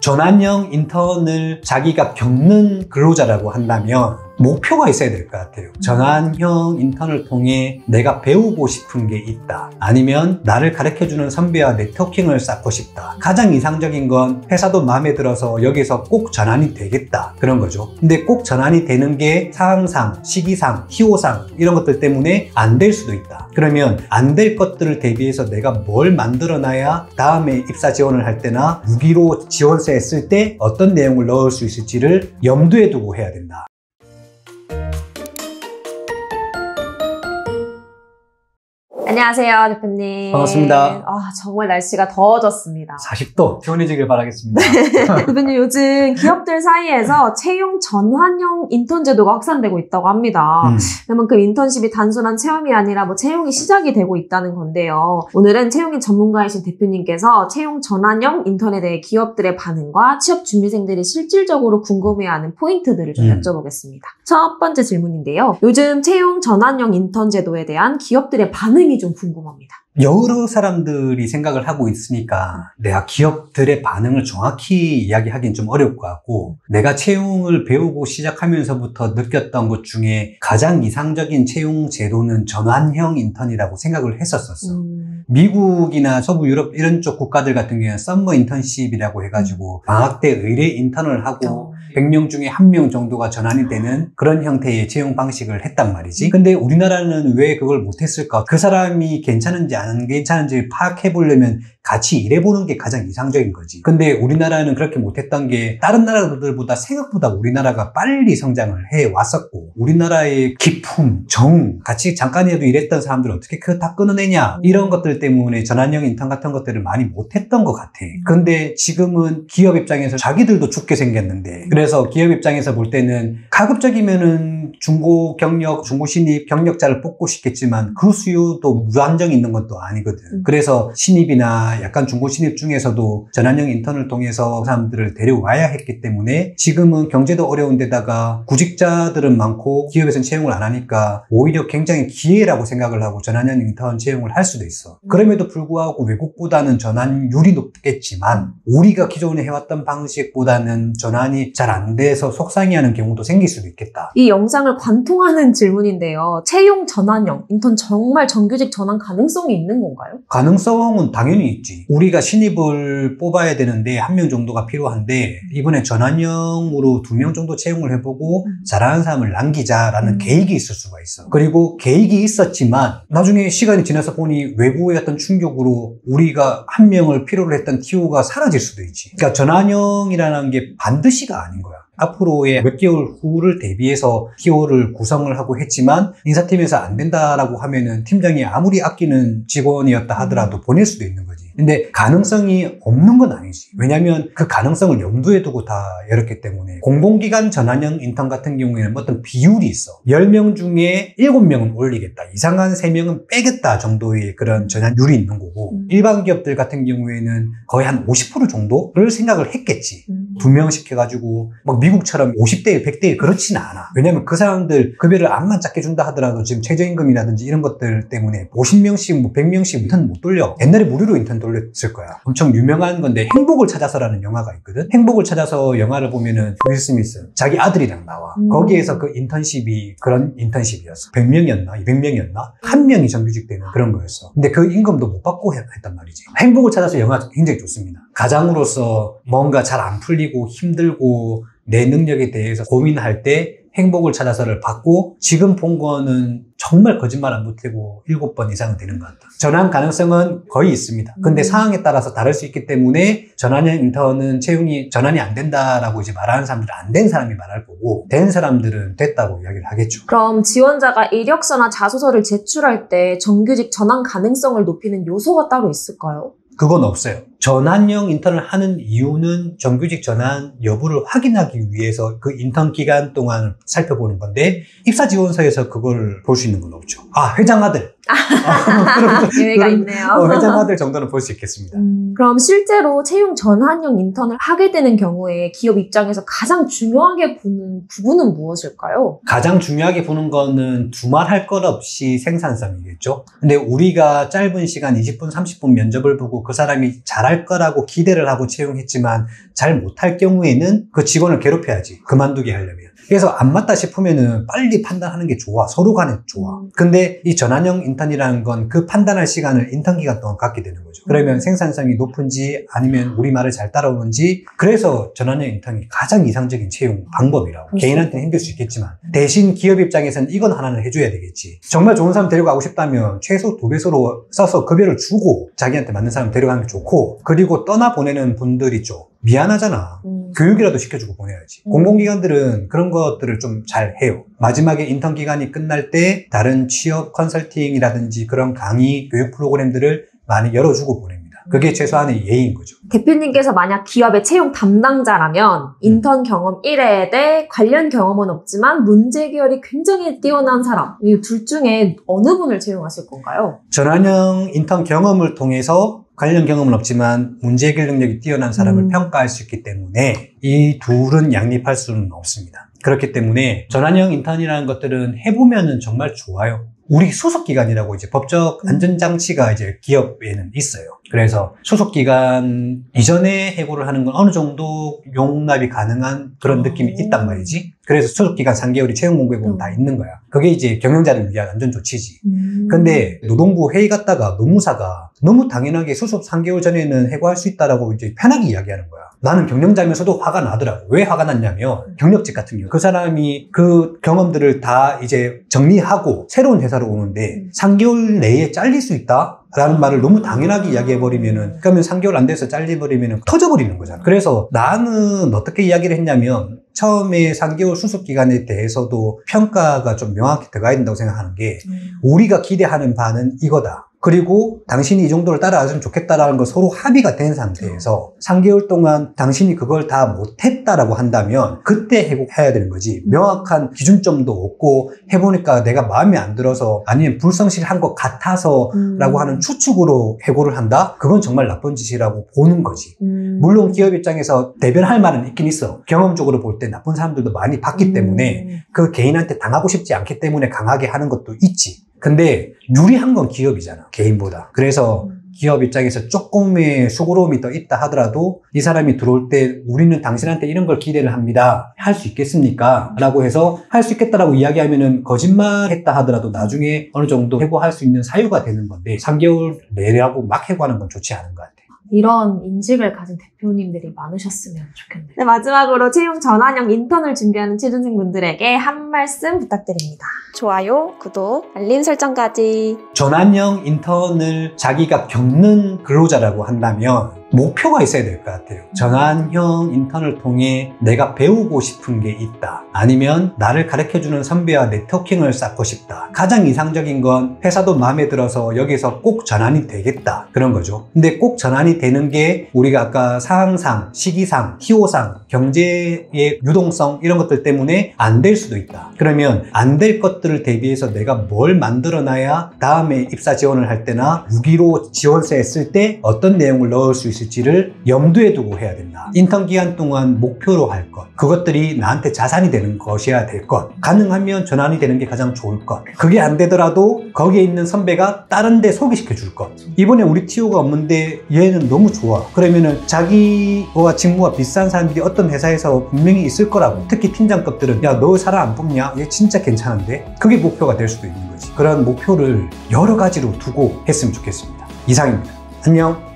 전환형 인턴을 자기가 겪는 근로자라고 한다면 목표가 있어야 될 것 같아요. 전환형 인턴을 통해 내가 배우고 싶은 게 있다. 아니면 나를 가르쳐주는 선배와 네트워킹을 쌓고 싶다. 가장 이상적인 건 회사도 마음에 들어서 여기서 꼭 전환이 되겠다. 그런 거죠. 근데 꼭 전환이 되는 게 상황상, 시기상, 희호상 이런 것들 때문에 안 될 수도 있다. 그러면 안 될 것들을 대비해서 내가 뭘 만들어놔야 다음에 입사 지원을 할 때나 무기로 지원서에 쓸 때 어떤 내용을 넣을 수 있을지를 염두에 두고 해야 된다. 안녕하세요, 대표님. 반갑습니다. 정말 날씨가 더워졌습니다. 40도 시원해지길 바라겠습니다. 대표님, 요즘 기업들 사이에서 채용 전환형 인턴 제도가 확산되고 있다고 합니다. 그만큼 인턴십이 단순한 체험이 아니라 채용이 시작이 되고 있다는 건데요. 오늘은 채용인 전문가이신 대표님께서 채용 전환형 인턴에 대해 기업들의 반응과 취업 준비생들이 실질적으로 궁금해하는 포인트들을 좀 여쭤보겠습니다. 첫 번째 질문인데요. 요즘 채용 전환형 인턴 제도에 대한 기업들의 반응이 좀 궁금합니다. 여러 사람들이 생각을 하고 있으니까 내가 기업들의 반응을 정확히 이야기하기는 좀 어려울 것 같고, 내가 채용을 배우고 시작하면서부터 느꼈던 것 중에 가장 이상적인 채용 제도는 전환형 인턴이라고 생각을 했었었어. 미국이나 서부 유럽 이런 쪽 국가들 같은 경우에는 썸머 인턴십이라고 해가지고 방학 때 의뢰 인턴을 하고 100명 중에 1명 정도가 전환이 되는 그런 형태의 채용 방식을 했단 말이지. 근데 우리나라는 왜 그걸 못했을까? 그 사람이 괜찮은지 안 괜찮은지 파악해 보려면 같이 일해보는 게 가장 이상적인 거지. 근데 우리나라는 그렇게 못했던 게 다른 나라들보다 생각보다 우리나라가 빨리 성장을 해왔었고, 우리나라의 기품, 정, 같이 잠깐이라도 일했던 사람들을 어떻게 그거 다 끊어내냐, 이런 것들 때문에 전환형 인턴 같은 것들을 많이 못했던 것 같아. 근데 지금은 기업 입장에서 자기들도 죽게 생겼는데, 그래서 기업 입장에서 볼 때는 가급적이면은 중고 경력, 중고 신입 경력자를 뽑고 싶겠지만 그 수요도 무한정 있는 것도 아니거든. 그래서 신입이나 약간 중고 신입 중에서도 전환형 인턴을 통해서 사람들을 데려와야 했기 때문에 지금은 경제도 어려운 데다가 구직자들은 많고 기업에서는 채용을 안 하니까 오히려 굉장히 기회라고 생각을 하고 전환형 인턴 채용을 할 수도 있어. 그럼에도 불구하고 외국보다는 전환율이 높겠지만 우리가 기존에 해왔던 방식보다는 전환이 잘 안 돼서 속상해하는 경우도 생길 수도 있겠다. 이 영상을 관통하는 질문인데요. 채용 전환형 인턴 정말 정규직 전환 가능성이 있는 건가요? 가능성은 당연히 있지. 우리가 신입을 뽑아야 되는데 1명 정도가 필요한데 이번에 전환형으로 2명 정도 채용을 해보고 잘하는 사람을 남기자라는 계획이 있을 수가 있어. 그리고 계획이 있었지만 나중에 시간이 지나서 보니 외부의 어떤 충격으로 우리가 1명을 필요로 했던 TO가 사라질 수도 있지. 그러니까 전환형이라는 게 반드시가 아닌 거야. 앞으로의 몇 개월 후를 대비해서 TO를 구성을 하고 했지만 인사팀에서 안 된다라고 하면은 팀장이 아무리 아끼는 직원이었다 하더라도 보낼 수도 있는 거지. 근데 가능성이 없는 건 아니지. 왜냐하면 그 가능성을 염두에 두고 다 열었기 때문에. 공공기관 전환형 인턴 같은 경우에는 어떤 비율이 있어. 10명 중에 7명은 올리겠다, 이상한 3명은 빼겠다 정도의 그런 전환율이 있는 거고, 일반 기업들 같은 경우에는 거의 한 50% 정도를 생각을 했겠지. 2명씩 해가지고 막 미국처럼 50대 1, 100대 1 그렇지는 않아. 왜냐면 그 사람들 급여를 암만 작게 준다 하더라도 지금 최저임금이라든지 이런 것들 때문에 50명씩 100명씩 인턴 못 돌려. 옛날에 무료로 인턴 돌렸을 거야. 엄청 유명한 건데 행복을 찾아서라는 영화가 있거든. 행복을 찾아서 영화를 보면은 윌 스미스 자기 아들이랑 나와. 거기에서 그 인턴십이 그런 인턴십이었어. 100명이었나 200명이었나 1명이 정규직 되는 그런 거였어. 근데 그 임금도 못 받고 했단 말이지. 행복을 찾아서 영화 굉장히 좋습니다. 가장으로서 뭔가 잘 안 풀리고 힘들고 내 능력에 대해서 고민할 때 행복을 찾아서를 받고, 지금 본 거는 정말 거짓말 안 보태고 7번 이상은 되는 것 같다. 전환 가능성은 거의 있습니다. 근데 상황에 따라서 다를 수 있기 때문에 전환형 인턴은 채용이 전환이 안 된다라고 이제 말하는 사람들은 안 된 사람이 말할 거고, 된 사람들은 됐다고 이야기를 하겠죠. 그럼 지원자가 이력서나 자소서를 제출할 때 정규직 전환 가능성을 높이는 요소가 따로 있을까요? 그건 없어요. 전환형 인턴을 하는 이유는 정규직 전환 여부를 확인하기 위해서 그 인턴 기간 동안 살펴보는 건데, 입사 지원서에서 그걸 볼 수 있는 건 없죠. 회장 아들. 예외가 있네요. 회장 아들 정도는 볼 수 있겠습니다. 그럼 실제로 채용 전환형 인턴을 하게 되는 경우에 기업 입장에서 가장 중요하게 보는 부분은 무엇일까요? 가장 중요하게 보는 거는 두말할 것 없이 생산성이겠죠. 근데 우리가 짧은 시간 20분, 30분 면접을 보고 그 사람이 잘할 잘할 거라고 기대를 하고 채용했지만 잘 못할 경우에는 그 직원을 괴롭혀야지. 그만두게 하려면. 그래서 안 맞다 싶으면은 빨리 판단하는 게 좋아. 서로 간에 좋아. 근데 이 전환형 인턴이라는 건 그 판단할 시간을 인턴 기간 동안 갖게 되는 거죠. 그러면 생산성이 높은지 아니면 우리 말을 잘 따라오는지. 그래서 전환형 인턴이 가장 이상적인 채용 방법이라고. 개인한테는 힘들 수 있겠지만 대신 기업 입장에서는 이건 하나는 해줘야 되겠지. 정말 좋은 사람 데려가고 싶다면 최소 2배수로 써서 급여를 주고 자기한테 맞는 사람 데려가는 게 좋고, 그리고 떠나보내는 분들이 좀 미안하잖아. 교육이라도 시켜주고 보내야지. 공공기관들은 그런 것들을 좀 잘 해요. 마지막에 인턴 기간이 끝날 때 다른 취업 컨설팅이라든지 그런 강의, 교육 프로그램들을 많이 열어주고 보냅니다. 그게 최소한의 예의인 거죠. 대표님께서 만약 기업의 채용 담당자라면 인턴 경험 1회에 관련 경험은 없지만 문제 해결이 굉장히 뛰어난 사람, 이 둘 중에 어느 분을 채용하실 건가요? 전환형 인턴 경험을 통해서 관련 경험은 없지만 문제 해결 능력이 뛰어난 사람을 평가할 수 있기 때문에 이 둘은 양립할 수는 없습니다. 그렇기 때문에 전환형 인턴이라는 것들은 해보면은 정말 좋아요. 우리 소속기관이라고 이제 법적 안전장치가 이제 기업에는 있어요. 그래서 소속기관 이전에 해고를 하는 건 어느 정도 용납이 가능한 그런 느낌이 있단 말이지. 그래서 소속기간 3개월이 채용공고에 보면 다 있는 거야. 그게 이제 경영자를 위한 안전조치지. 근데 노동부 회의 갔다가 노무사가 너무 당연하게 소속 3개월 전에는 해고할 수 있다라고 이제 편하게 이야기하는 거야. 나는 경영자면서도 화가 나더라고. 왜 화가 났냐면 경력직 같은 경우 그 사람이 그 경험들을 다 이제 정리하고 새로운 회사로 오는데 3개월 내에 잘릴 수 있다? 라는 말을 너무 당연하게 이야기해버리면은, 그러면 3개월 안 돼서 잘려버리면은 터져버리는 거잖아. 그래서 나는 어떻게 이야기를 했냐면, 처음에 3개월 수습 기간에 대해서도 평가가 좀 명확히 들어가야 된다고 생각하는 게, 우리가 기대하는 바는 이거다. 그리고 당신이 이 정도를 따라왔으면 좋겠다라는 거 서로 합의가 된 상태에서 3개월 동안 당신이 그걸 다 못했다라고 한다면 그때 해고해야 되는 거지. 명확한 기준점도 없고 해보니까 내가 마음에 안 들어서 아니면 불성실한 것 같아서 라고 하는 추측으로 해고를 한다? 그건 정말 나쁜 짓이라고 보는 거지. 물론 기업 입장에서 대변할 말은 있긴 있어. 경험적으로 볼 때 나쁜 사람들도 많이 봤기 때문에 그 개인한테 당하고 싶지 않기 때문에 강하게 하는 것도 있지. 근데 유리한 건 기업이잖아, 개인보다. 그래서 기업 입장에서 조금의 수고로움이 더 있다 하더라도 이 사람이 들어올 때 우리는 당신한테 이런 걸 기대를 합니다. 할 수 있겠습니까? 라고 해서 할 수 있겠다라고 이야기하면은 거짓말했다 하더라도 나중에 어느 정도 해고할 수 있는 사유가 되는 건데 3개월 내라고 막 해고하는 건 좋지 않은 것 같아. 이런 인식을 가진 대표님들이 많으셨으면 좋겠네요. 네, 마지막으로 채용 전환형 인턴을 준비하는 취준생분들에게 한 말씀 부탁드립니다. 좋아요, 구독, 알림 설정까지. 전환형 인턴을 자기가 겪는 근로자라고 한다면 목표가 있어야 될 것 같아요. 전환형 인턴을 통해 내가 배우고 싶은 게 있다. 아니면 나를 가르쳐주는 선배와 네트워킹을 쌓고 싶다. 가장 이상적인 건 회사도 마음에 들어서 여기서 꼭 전환이 되겠다. 그런 거죠. 근데 꼭 전환이 되는 게 우리가 아까 상황상, 시기상, 희호상, 경제의 유동성 이런 것들 때문에 안 될 수도 있다. 그러면 안 될 것들을 대비해서 내가 뭘 만들어놔야 다음에 입사 지원을 할 때나 무기로 지원서에 쓸 때 어떤 내용을 넣을 수 있을지를 염두에 두고 해야 된다. 인턴 기간 동안 목표로 할 것, 그것들이 나한테 자산이 되는 것이어야 될 것, 가능하면 전환이 되는 게 가장 좋을 것, 그게 안 되더라도 거기에 있는 선배가 다른 데 소개시켜 줄 것. 이번에 우리 TO가 없는데 얘는 너무 좋아. 그러면은 자기와 직무가 비슷한 사람들이 어떤 회사에서 분명히 있을 거라고. 특히 팀장급들은 야, 너 사람 안 뽑냐? 얘 진짜 괜찮은데? 그게 목표가 될 수도 있는 거지. 그런 목표를 여러 가지로 두고 했으면 좋겠습니다. 이상입니다. 안녕.